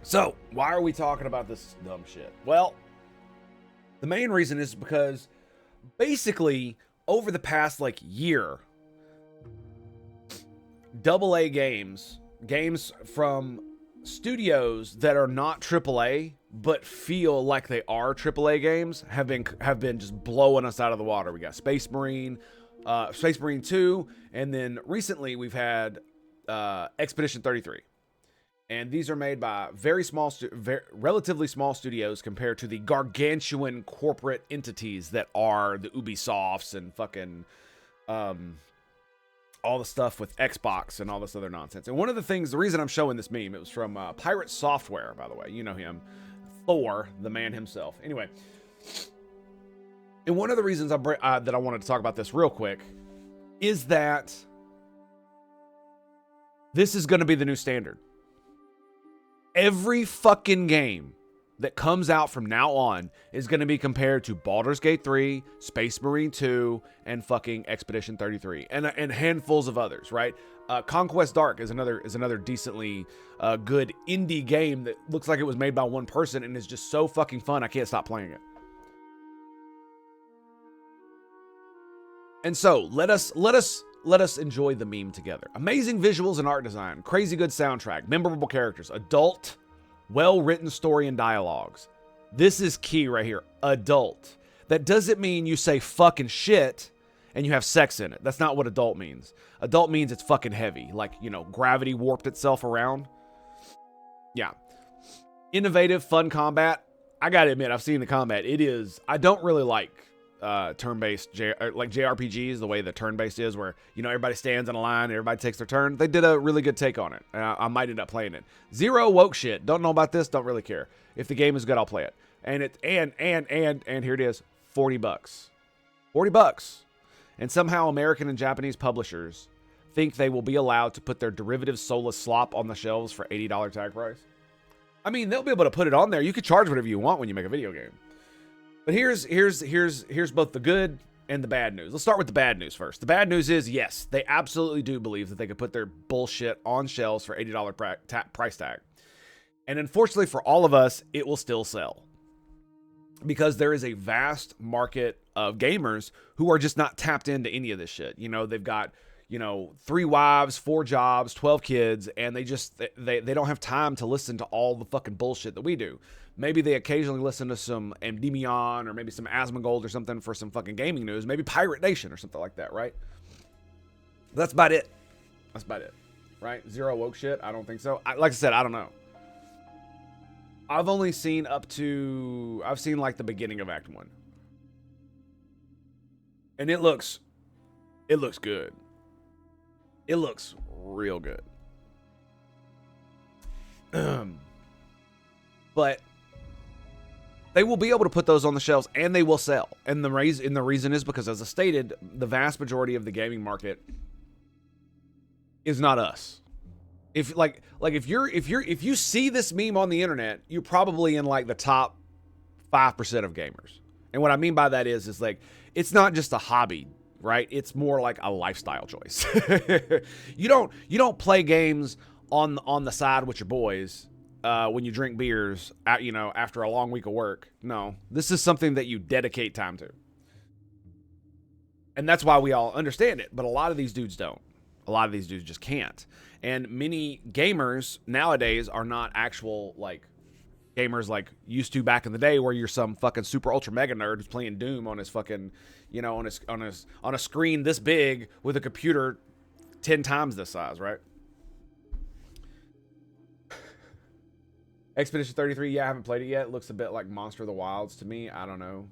So, why are we talking about this dumb shit? Well, the main reason is because basically over the past like year, AA games from studios that are not AAA but feel like they are AAA games have been just blowing us out of the water. We got Space Marine 2, and then recently we've had Expedition 33. And these are made by relatively small studios compared to the gargantuan corporate entities that are the Ubisofts and fucking all the stuff with Xbox and all this other nonsense. And one of the reason I'm showing this meme, it was from Pirate Software, by the way. You know him. Thor, the man himself. Anyway. And one of the reasons that I wanted to talk about this real quick is that this is going to be the new standard. Every fucking game that comes out from now on is going to be compared to Baldur's Gate 3, Space Marine 2, and fucking Expedition 33, and handfuls of others, right? Conquest Dark is another decently good indie game that looks like it was made by one person and is just so fucking fun. I can't stop playing it. And so let us enjoy the meme together. Amazing visuals and art design, crazy good soundtrack, memorable characters, adult, well-written story and dialogues. This is key right here. Adult. That doesn't mean you say fucking shit and you have sex in it. That's not what adult means. Adult means it's fucking heavy. Like, you know, gravity warped itself around. Yeah. Innovative, fun combat. I gotta admit, I've seen the combat. It is... I don't really like turn-based like JRPGs, the way the turn-based is, where, you know, everybody stands in a line and everybody takes their turn. They did a really good take on it. I might end up playing it. Zero woke shit. Don't know about this. Don't really care. If the game is good, I'll play it. And here it is, $40. $40. And somehow American and Japanese publishers think they will be allowed to put their derivative soulless slop on the shelves for $80 tag price. I mean, they'll be able to put it on there. You could charge whatever you want when you make a video game. But here's both the good and the bad news. Let's start with the bad news first. The bad news is, yes, they absolutely do believe that they could put their bullshit on shelves for $80 price tag. And unfortunately for all of us, it will still sell. Because there is a vast market of gamers who are just not tapped into any of this shit. You know, they've got, you know, 3 wives, 4 jobs, 12 kids, and they don't have time to listen to all the fucking bullshit that we do. Maybe they occasionally listen to some Endymion or maybe some Asmongold or something for some fucking gaming news. Maybe Pirate Nation or something like that, right? That's about it. That's about it, right? Zero woke shit? I don't think so. Like I said, I don't know. I've only seen I've seen like the beginning of Act 1. And it looks good. It looks real good. But they will be able to put those on the shelves and they will sell. And the reason is because, as I stated, the vast majority of the gaming market is not us. If you see this meme on the internet, you're probably in like the top 5% of gamers. And what I mean by that is like, it's not just a hobby, right? It's more like a lifestyle choice. You don't play games on the side with your boys when you drink beers, you know, after a long week of work. No, this is something that you dedicate time to. And that's why we all understand it. But a lot of these dudes don't. A lot of these dudes just can't. And many gamers nowadays are not actual, like, gamers like used to back in the day, where you're some fucking super ultra mega nerd who's playing Doom on his fucking, you know, on a screen this big with a computer 10 times this size, right? Expedition 33, yeah, I haven't played it yet. It looks a bit like Monster of the Wilds to me. I don't know.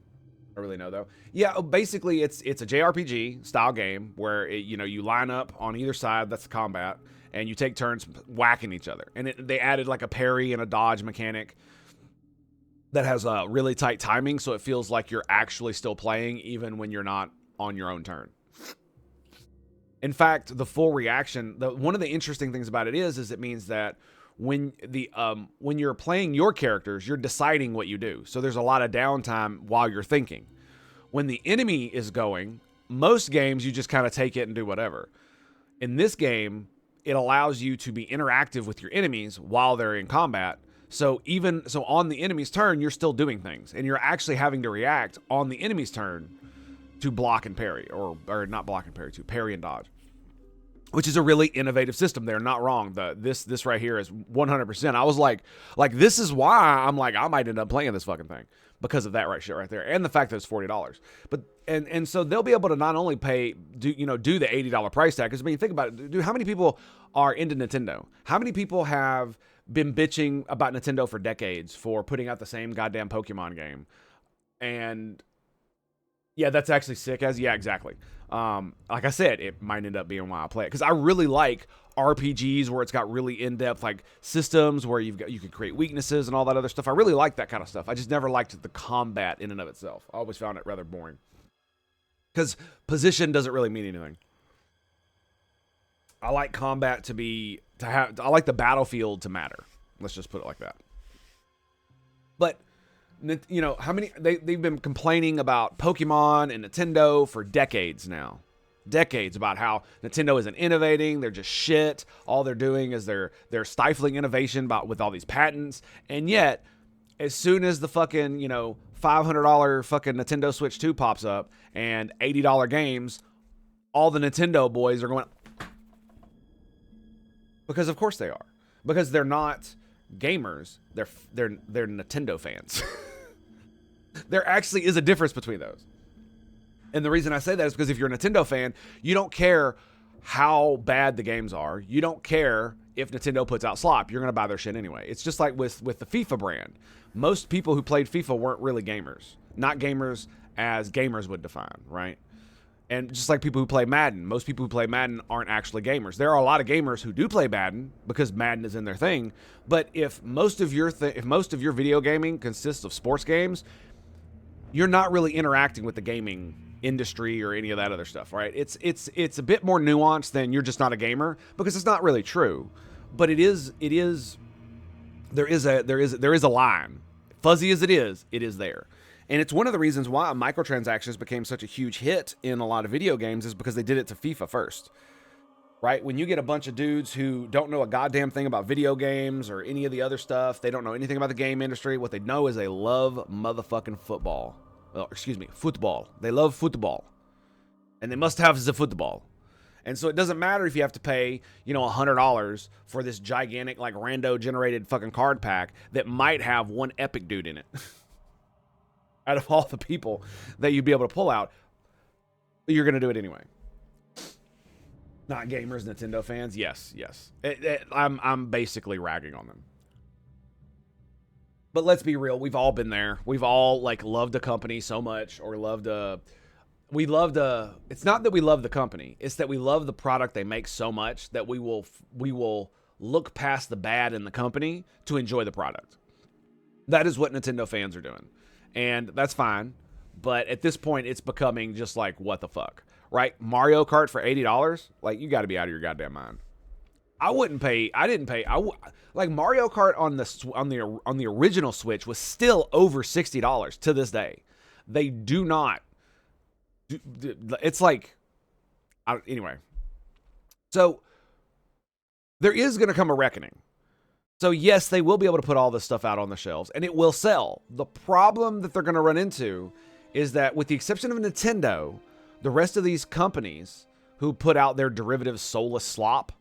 I really know though. Yeah, basically it's a JRPG style game where you line up on either side. That's the combat, and you take turns whacking each other. And they added like a parry and a dodge mechanic that has a really tight timing, so it feels like you're actually still playing even when you're not on your own turn. In fact, the full reaction. One of the interesting things about it is it means that when you're playing your characters, you're deciding what you do. So there's a lot of downtime while you're thinking. When the enemy is going, most games you just kind of take it and do whatever. In this game, it allows you to be interactive with your enemies while they're in combat. So on the enemy's turn, you're still doing things, and you're actually having to react on the enemy's turn to block and parry, or not block and parry, to parry and dodge, which is a really innovative system. They're not wrong. This right here is 100%. I was like this is why I'm like, I might end up playing this fucking thing, because of that shit right there, and the fact that it's $40. But and so they'll be able to not only do the $80 price tag, because I mean, think about it, dude. How many people are into Nintendo? How many people have been bitching about Nintendo for decades for putting out the same goddamn Pokemon game? And yeah, that's actually sick. Yeah, exactly. Like I said, it might end up being why I play it, because I really like RPGs where it's got really in-depth like systems where you can create weaknesses and all that other stuff. I really like that kind of stuff. I just never liked the combat in and of itself. I always found it rather boring, because position doesn't really mean anything. I like combat I like the battlefield to matter. Let's just put it like that. But how many they've been complaining about Pokemon and Nintendo for decades now. Decades about how Nintendo isn't innovating, they're just shit. All they're doing is they're stifling innovation with all these patents. And yet, as soon as the fucking, $500 fucking Nintendo Switch 2 pops up and $80 games, all the Nintendo boys are going, because of course they are. Because they're not gamers, they're Nintendo fans. There actually is a difference between those. And the reason I say that is because if you're a Nintendo fan, you don't care how bad the games are. You don't care if Nintendo puts out slop. You're going to buy their shit anyway. It's just like with the FIFA brand. Most people who played FIFA weren't really gamers. Not gamers as gamers would define, right? And just like people who play Madden, most people who play Madden aren't actually gamers. There are a lot of gamers who do play Madden because Madden is in their thing. But if most of your video gaming consists of sports games, you're not really interacting with the gaming industry or any of that other stuff, right? It's a bit more nuanced than you're just not a gamer, because it's not really true. But there is a line. Fuzzy as it is there. And it's one of the reasons why microtransactions became such a huge hit in a lot of video games, is because they did it to FIFA first. Right? When you get a bunch of dudes who don't know a goddamn thing about video games or any of the other stuff, they don't know anything about the game industry. What they know is they love motherfucking football. Football. They love football. And they must have the football. And so it doesn't matter if you have to pay, $100 for this gigantic, like, rando generated fucking card pack that might have one epic dude in it. Out of all the people that you'd be able to pull out, you're going to do it anyway. Not gamers, Nintendo fans. Yes. I'm basically ragging on them. But let's be real. We've all been there. We've all loved a company so much, or it's not that we love the company. It's that we love the product they make so much that we will look past the bad in the company to enjoy the product. That is what Nintendo fans are doing. And that's fine. But at this point, it's becoming just like, what the fuck? Right? Mario Kart for $80? Like, you got to be out of your goddamn mind. Mario Kart on the original Switch was still over $60 to this day. They do not. It's like, anyway. So there is going to come a reckoning. So yes, they will be able to put all this stuff out on the shelves, and it will sell. The problem that they're going to run into is that, with the exception of Nintendo, the rest of these companies who put out their derivative soulless slop,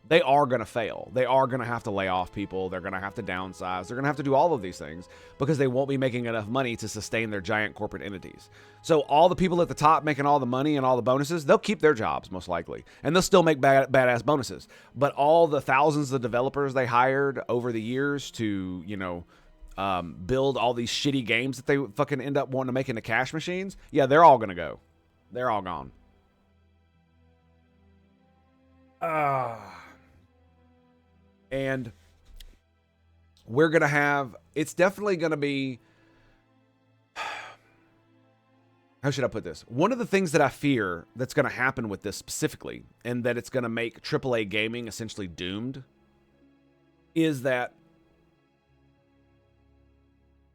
they are going to fail. They are going to have to lay off people. They're going to have to downsize. They're going to have to do all of these things because they won't be making enough money to sustain their giant corporate entities. So all the people at the top making all the money and all the bonuses, they'll keep their jobs most likely. And they'll still make badass bonuses. But all the thousands of developers they hired over the years to, build all these shitty games that they fucking end up wanting to make into cash machines, yeah, they're all going to go. They're all gone. And we're going to have, it's definitely going to be, how should I put this? One of the things that I fear that's going to happen with this specifically, and that it's going to make AAA gaming essentially doomed, is that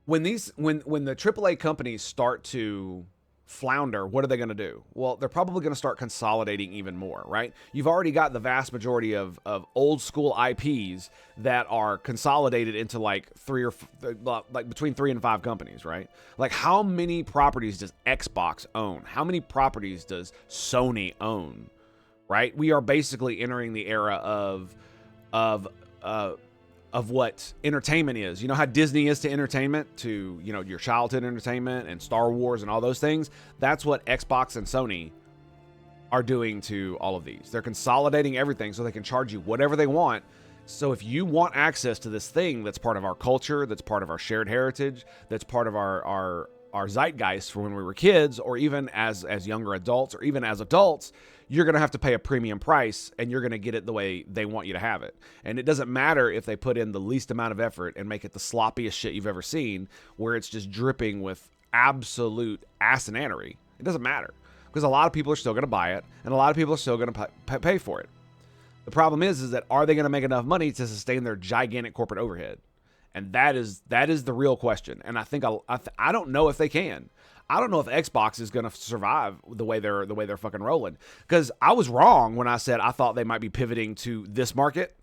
when the AAA companies start to flounder, what are they going to do? Well, they're probably going to start consolidating even more, right? You've already got the vast majority of old school IPs that are consolidated into like between 3 and 5 companies, right? Like, how many properties does Xbox own? How many properties does Sony own? Right? We are basically entering the era of what entertainment is. You know how Disney is to entertainment, to, you know, your childhood entertainment and Star Wars and all those things? That's what Xbox and Sony are doing to all of these. They're consolidating everything so they can charge you whatever they want. So if you want access to this thing that's part of our culture, that's part of our shared heritage, that's part of our zeitgeist for when we were kids, or even as younger adults, or even as adults, you're going to have to pay a premium price, and you're going to get it the way they want you to have it. And it doesn't matter if they put in the least amount of effort and make it the sloppiest shit you've ever seen, where it's just dripping with absolute asinannery. It doesn't matter, because a lot of people are still going to buy it, and a lot of people are still going to pay for it. The problem is that are they going to make enough money to sustain their gigantic corporate overhead? And that is the real question. And I think I don't know if they can. I don't know if Xbox is going to survive the way they're fucking rolling. Because I was wrong when I said I thought they might be pivoting to this market,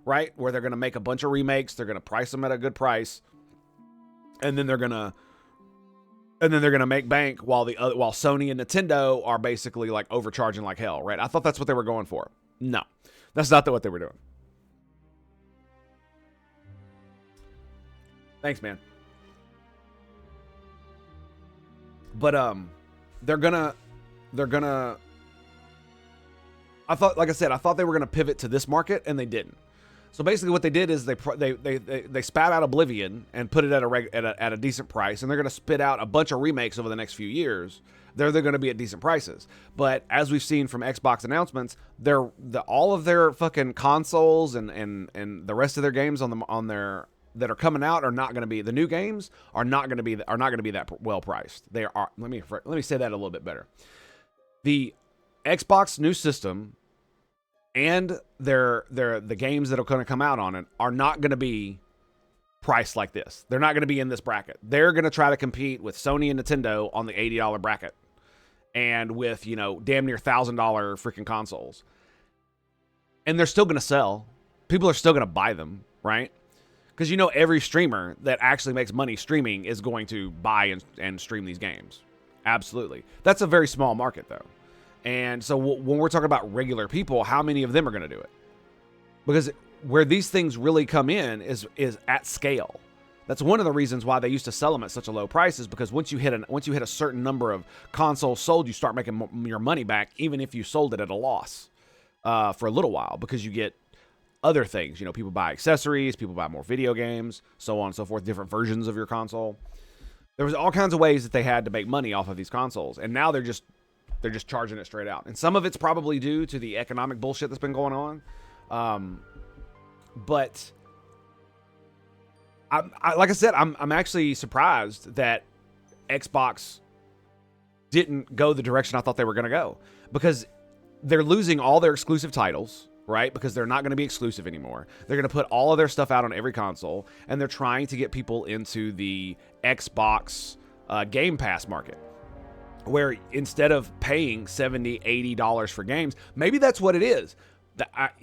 right? Where they're going to make a bunch of remakes, they're going to price them at a good price, and then they're going to make bank while Sony and Nintendo are basically like overcharging like hell, right? I thought that's what they were going for. No, that's not what they were doing. Thanks, man. But they're gonna I thought they were gonna pivot to this market, and they didn't. So basically what they did is they spat out Oblivion and put it at a decent price, and they're gonna spit out a bunch of remakes over the next few years. They're gonna be at decent prices. But as we've seen from Xbox announcements, all of their fucking consoles and the rest of their games on their that are coming out are not going to be, the new games are not going to be that well priced. They are. Let me say that a little bit better. The Xbox new system and the games that are going to come out on it are not going to be priced like this. They're not going to be in this bracket. They're going to try to compete with Sony and Nintendo on the $80 bracket, and with, you know, damn near $1,000 freaking consoles. And they're still going to sell. People are still going to buy them, right? Because, you know, every streamer that actually makes money streaming is going to buy and stream these games. Absolutely. That's a very small market, though. And so when we're talking about regular people, how many of them are going to do it? Because where these things really come in is at scale. That's one of the reasons why they used to sell them at such a low price, is because once you hit a certain number of consoles sold, you start making your money back, even if you sold it at a loss for a little while, because you get other things. You know, people buy accessories, people buy more video games, so on and so forth, different versions of your console. There was all kinds of ways that they had to make money off of these consoles, and now they're just charging it straight out. And some of it's probably due to the economic bullshit that's been going on. But like I said, I'm actually surprised that Xbox didn't go the direction I thought they were going to go, because they're losing all their exclusive titles, right? Because they're not going to be exclusive anymore. They're going to put all of their stuff out on every console, and they're trying to get people into the Xbox Game Pass market, where instead of paying $70, $80 for games, maybe that's what it is. That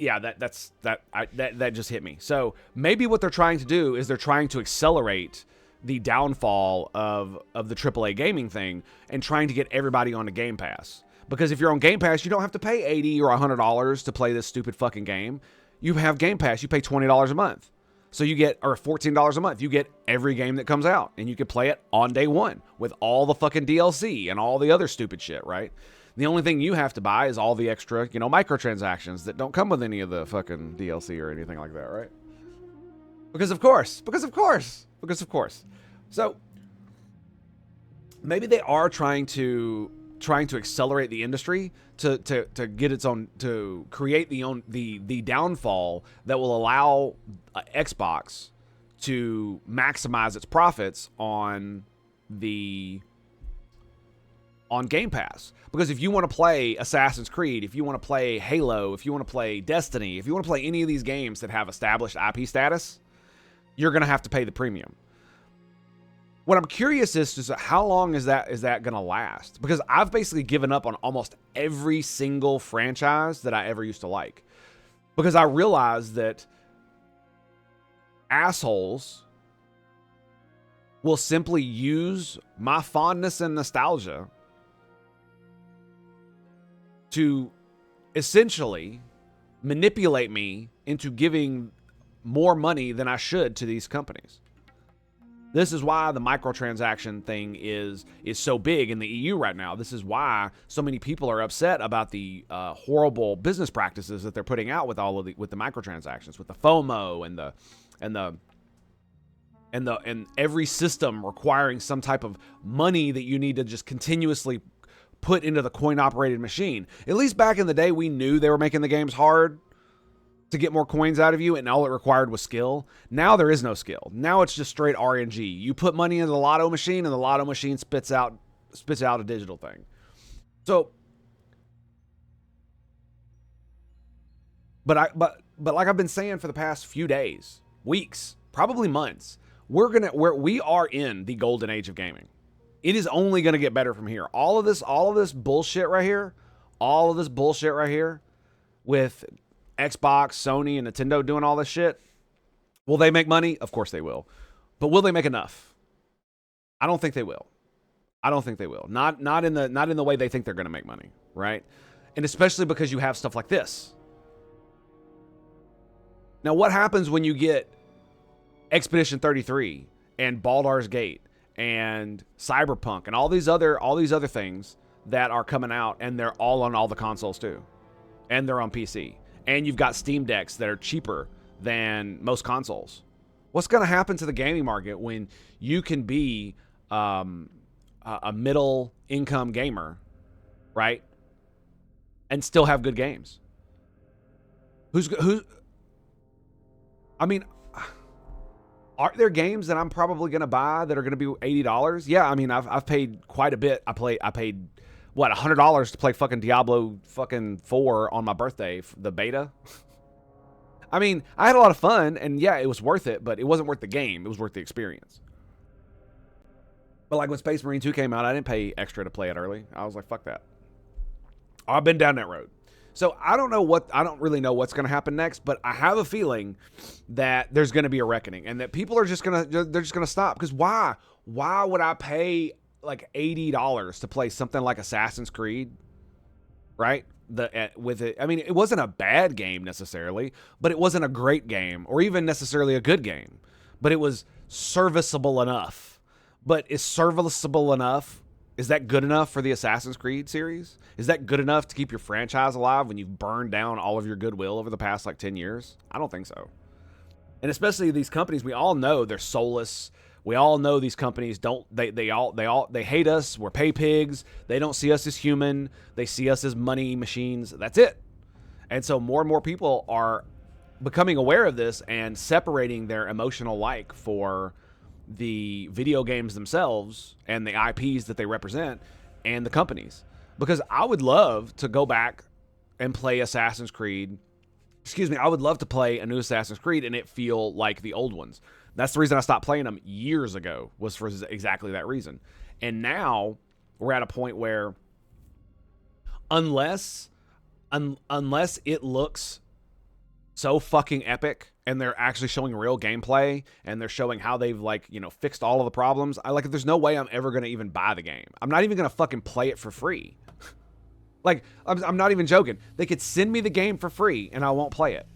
just hit me. So maybe what they're trying to do is they're trying to accelerate the downfall of the AAA gaming thing, and trying to get everybody onto Game Pass. Because if you're on Game Pass, you don't have to pay $80 or $100 to play this stupid fucking game. You have Game Pass, you pay $20 a month. So you get, or $14 a month, you get every game that comes out, and you can play it on day one with all the fucking DLC and all the other stupid shit, right? The only thing you have to buy is all the extra, you know, microtransactions that don't come with any of the fucking DLC or anything like that, right? Because of course. So maybe they are trying to accelerate the industry to get its own, to create the downfall that will allow Xbox to maximize its profits on Game Pass. Because if you want to play Assassin's Creed, if you want to play Halo, if you want to play Destiny, if you want to play any of these games that have established IP status, you're going to have to pay the premium. what I'm curious is how long is that going to last? Because I've basically given up on almost every single franchise that I ever used to like. Because I realized that assholes will simply use my fondness and nostalgia to essentially manipulate me into giving more money than I should to these companies. This is why the microtransaction thing is so big in the EU right now. This is why so many people are upset about the horrible business practices that they're putting out with with the microtransactions, with the FOMO and every system requiring some type of money that you need to just continuously put into the coin-operated machine. At least back in the day, we knew they were making the games hard to get more coins out of you, and all it required was skill. Now there is no skill. Now it's just straight RNG. You put money into the lotto machine, and the lotto machine spits out a digital thing. So, but like I've been saying for the past few days, weeks, probably months, we are in the golden age of gaming. It is only gonna get better from here. All of this bullshit right here, with Xbox, Sony, and Nintendo doing all this shit. Will they make money? Of course they will. But will they make enough? I don't think they will. Not in the way they think they're going to make money, right? And especially because you have stuff like this. Now, what happens when you get Expedition 33 and Baldur's Gate and Cyberpunk and all these other things that are coming out, and they're all on all the consoles too, and they're on PC? And you've got Steam Decks that are cheaper than most consoles. What's going to happen to the gaming market when you can be a middle income gamer, right? And still have good games? I mean, are there games that I'm probably going to buy that are going to be $80? Yeah, I mean, I've paid quite a bit. I paid what, $100 to play fucking Diablo fucking 4 on my birthday, the beta? I mean, I had a lot of fun, and yeah, it was worth it, but it wasn't worth the game. It was worth the experience. But like when Space Marine 2 came out, I didn't pay extra to play it early. I was like, fuck that. I've been down that road. So I don't really know what's going to happen next, but I have a feeling that there's going to be a reckoning, and that people are just going to stop. Because why would I pay like $80 to play something like Assassin's Creed, right? With it, I mean, it wasn't a bad game necessarily, but it wasn't a great game or even necessarily a good game, but it was serviceable enough. But is serviceable enough? Is that good enough for the Assassin's Creed series? Is that good enough to keep your franchise alive when you've burned down all of your goodwill over the past like 10 years? I don't think so. And especially these companies, we all know they're soulless. We all know these companies they hate us. We're pay pigs. They don't see us as human. They see us as money machines. That's it. And so more and more people are becoming aware of this and separating their emotional like for the video games themselves and the IPs that they represent and the companies. Because I would love to go back and play Assassin's Creed. I would love to play a new Assassin's Creed and it feel like the old ones. That's the reason I stopped playing them years ago, was for exactly that reason. And now we're at a point where unless it looks so fucking epic and they're actually showing real gameplay and they're showing how they've fixed all of the problems, there's no way I'm ever going to even buy the game. I'm not even going to fucking play it for free. I'm not even joking. They could send me the game for free and I won't play it.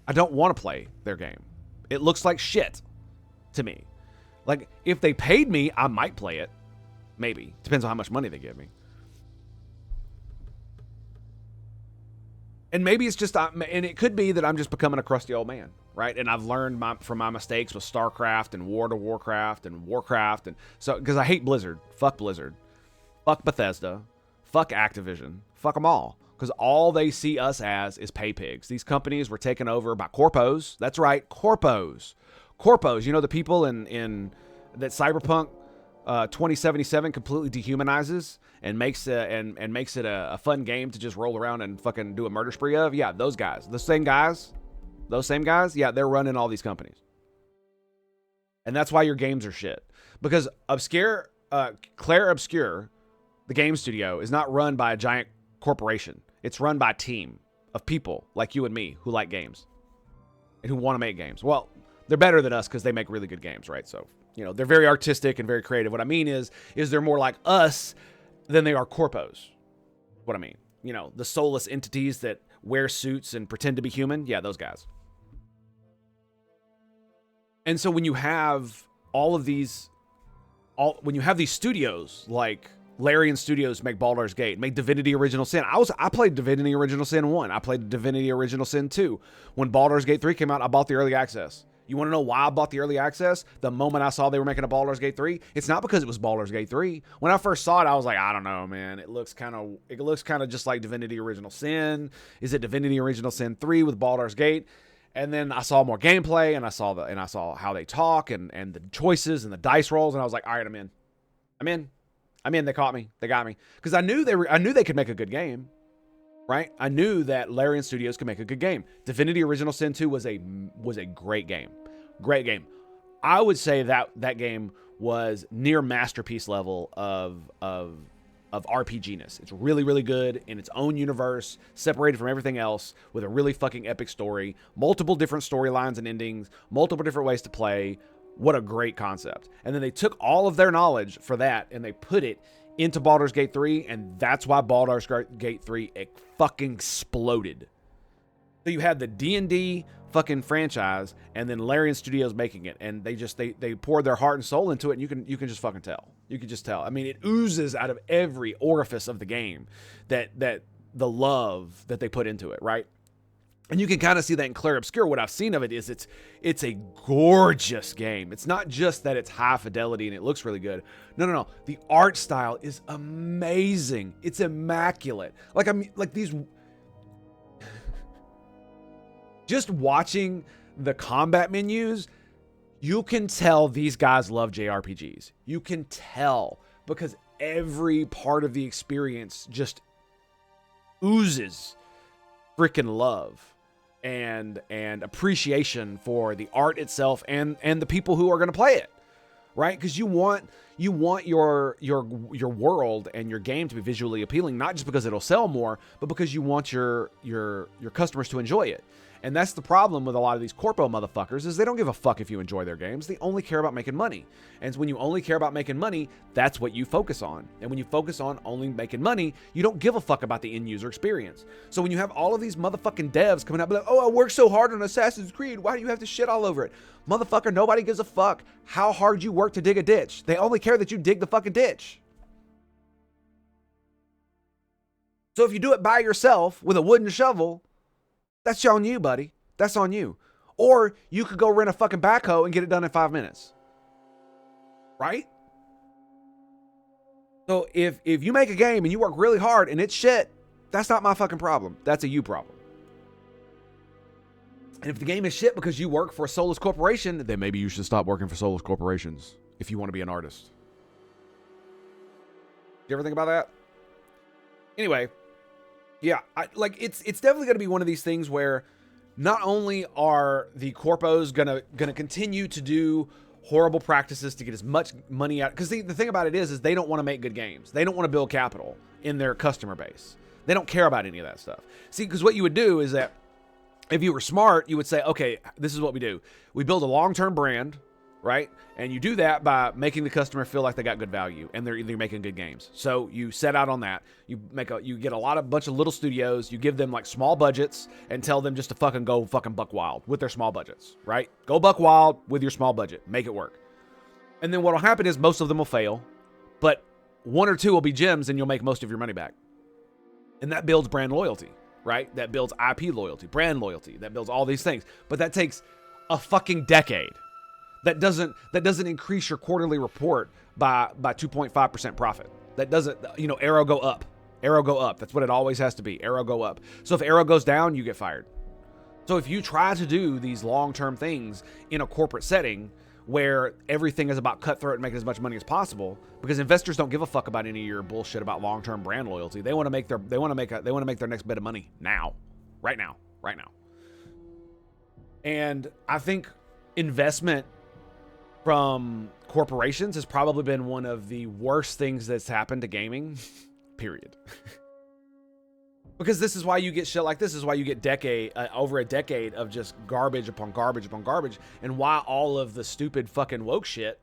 I don't want to play their game. It looks like shit to me. Like, if they paid me, I might play it. Maybe. Depends on how much money they give me. And maybe it's just, and it could be that I'm just becoming a crusty old man, right? And I've learned from my mistakes with StarCraft and World of Warcraft and Warcraft. And so, because I hate Blizzard. Fuck Blizzard. Fuck Bethesda. Fuck Activision. Fuck them all. Because all they see us as is pay pigs. These companies were taken over by corpos. That's right, corpos. Corpos, you know, the people in that Cyberpunk 2077 completely dehumanizes and makes it a fun game to just roll around and fucking do a murder spree of. Yeah, those guys. Those same guys, yeah, they're running all these companies. And that's why your games are shit. Because Claire Obscure, the game studio, is not run by a giant corporation. It's run by a team of people like you and me who like games and who want to make games. Well, they're better than us because they make really good games, right? So, they're very artistic and very creative. What I mean is they're more like us than they are corpos. What I mean, the soulless entities that wear suits and pretend to be human. Yeah, those guys. And so when you have these studios like Larian Studios make Baldur's Gate, make Divinity Original Sin. I played Divinity Original Sin 1. I played Divinity Original Sin 2. When Baldur's Gate 3 came out, I bought the early access. You want to know why I bought the early access? The moment I saw they were making a Baldur's Gate 3, it's not because it was Baldur's Gate 3. When I first saw it, I was like, I don't know, man. It looks kind of just like Divinity Original Sin. Is it Divinity Original Sin 3 with Baldur's Gate? And then I saw more gameplay, and I saw how they talk and the choices and the dice rolls, and I was like, all right, I'm in. They caught me. They got me. Because I knew they could make a good game, right? I knew that Larian Studios could make a good game. Divinity Original Sin 2 was a great game. Great game. I would say that game was near masterpiece level of RPG-ness. It's really, really good in its own universe, separated from everything else, with a really fucking epic story, multiple different storylines and endings, multiple different ways to play. What a great concept. And then they took all of their knowledge for that and they put it into Baldur's Gate 3, and that's why Baldur's Gate 3 fucking exploded. So you had the D&D fucking franchise and then Larian Studios making it, and they poured their heart and soul into it, and you can just fucking tell. You can just tell. I mean, it oozes out of every orifice of the game that the love that they put into it, right? And you can kind of see that in Claire Obscure. What I've seen of it is it's a gorgeous game. It's not just that it's high fidelity and it looks really good. No. The art style is amazing. It's immaculate. These just watching the combat menus, you can tell these guys love JRPGs. You can tell because every part of the experience just oozes freaking love and appreciation for the art itself and the people who are going to play it, right? Because you want your world and your game to be visually appealing, not just because it'll sell more, but because you want your customers to enjoy it. And that's the problem with a lot of these corpo motherfuckers is they don't give a fuck if you enjoy their games. They only care about making money. And when you only care about making money, that's what you focus on. And when you focus on only making money, you don't give a fuck about the end user experience. So when you have all of these motherfucking devs coming up like, oh, I worked so hard on Assassin's Creed. Why do you have to shit all over it? Motherfucker, nobody gives a fuck how hard you work to dig a ditch. They only care that you dig the fucking ditch. So if you do it by yourself with a wooden shovel, that's on you, buddy. That's on you. Or you could go rent a fucking backhoe and get it done in 5 minutes. Right? So if you make a game and you work really hard and it's shit, that's not my fucking problem. That's a you problem. And if the game is shit because you work for a soulless corporation, then maybe you should stop working for soulless corporations if you want to be an artist. You ever think about that? Anyway, yeah, it's definitely going to be one of these things where not only are the corpos gonna continue to do horrible practices to get as much money out, because the thing about it is they don't want to make good games. They don't want to build capital in their customer base. They don't care about any of that stuff. See, because what you would do is that if you were smart, you would say, okay, this is what we do. We build a long-term brand, right? And you do that by making the customer feel like they got good value and they're making good games. So you set out on that. You get a bunch of little studios. You give them like small budgets and tell them just to fucking go fucking buck wild with their small budgets, right? Go buck wild with your small budget. Make it work. And then what will happen is most of them will fail, but one or two will be gems and you'll make most of your money back. And that builds brand loyalty, right? That builds IP loyalty, brand loyalty. That builds all these things. But that takes a fucking decade. That doesn't increase your quarterly report by 2.5% profit. That doesn't, arrow go up. Arrow go up. That's what it always has to be. Arrow go up. So if arrow goes down, you get fired. So if you try to do these long-term things in a corporate setting where everything is about cutthroat and making as much money as possible, because investors don't give a fuck about any of your bullshit about long-term brand loyalty. They want to make their next bit of money now, right now. And I think investment from corporations has probably been one of the worst things that's happened to gaming, period. Because this is why you get shit like this. Is why you get over a decade of just garbage upon garbage upon garbage, and why all of the stupid fucking woke shit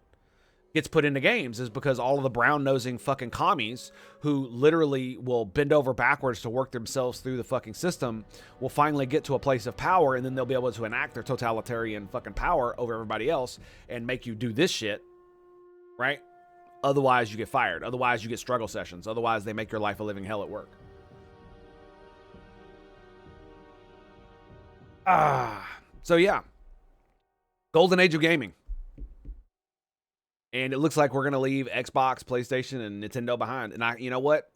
gets put into games is because all of the brown-nosing fucking commies who literally will bend over backwards to work themselves through the fucking system will finally get to a place of power, and then they'll be able to enact their totalitarian fucking power over everybody else and make you do this shit, right? Otherwise, you get fired. Otherwise, you get struggle sessions. Otherwise, they make your life a living hell at work. So yeah. Golden age of gaming. And it looks like we're going to leave Xbox, PlayStation, and Nintendo behind. And you know what?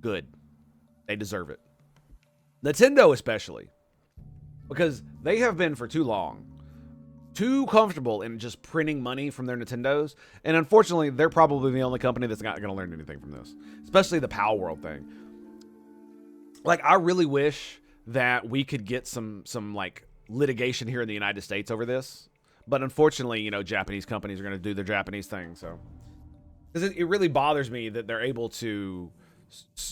Good. They deserve it. Nintendo especially. Because they have been for too long too comfortable in just printing money from their Nintendos. And unfortunately, they're probably the only company that's not going to learn anything from this. Especially the Pal World thing. Like, I really wish that we could get some like litigation here in the United States over this. But unfortunately, you know, Japanese companies are going to do their Japanese thing. So, because it really bothers me that they're able to,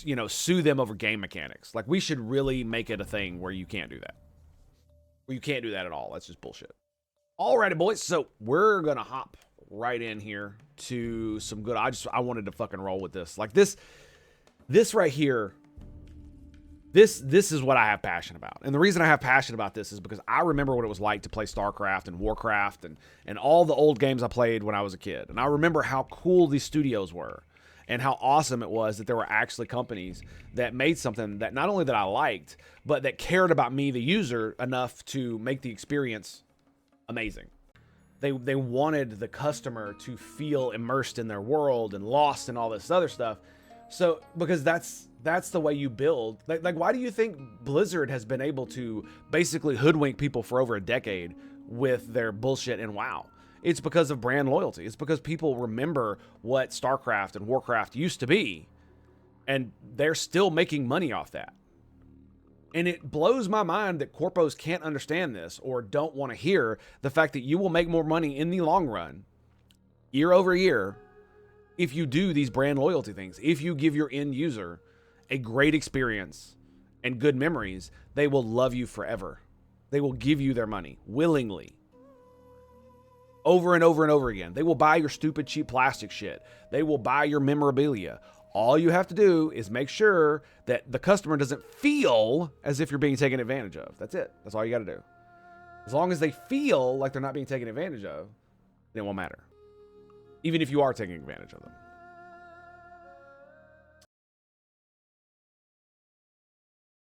you know, sue them over game mechanics. Like, we should really make it a thing where you can't do that. Where you can't do that at all. That's just bullshit. Alrighty, boys. So we're going to hop right in here to some good. I wanted to fucking roll with this. Like this right here. This is what I have passion about. And the reason I have passion about this is because I remember what it was like to play StarCraft and Warcraft and all the old games I played when I was a kid. And I remember how cool these studios were and how awesome it was that there were actually companies that made something that not only that I liked, but that cared about me, the user, enough to make the experience amazing. They wanted the customer to feel immersed in their world and lost in all this other stuff. So, because that's the way you build. Like, why do you think Blizzard has been able to basically hoodwink people for over a decade with their bullshit in WoW? It's because of brand loyalty. It's because people remember what StarCraft and Warcraft used to be, and they're still making money off that. And it blows my mind that corpos can't understand this or don't want to hear the fact that you will make more money in the long run, year over year, if you do these brand loyalty things. If you give your end user a great experience and good memories, they will love you forever. They will give you their money willingly. Over and over and over again. They will buy your stupid cheap plastic shit. They will buy your memorabilia. All you have to do is make sure that the customer doesn't feel as if you're being taken advantage of. That's it. That's all you got to do. As long as they feel like they're not being taken advantage of, then it won't matter. Even if you are taking advantage of them.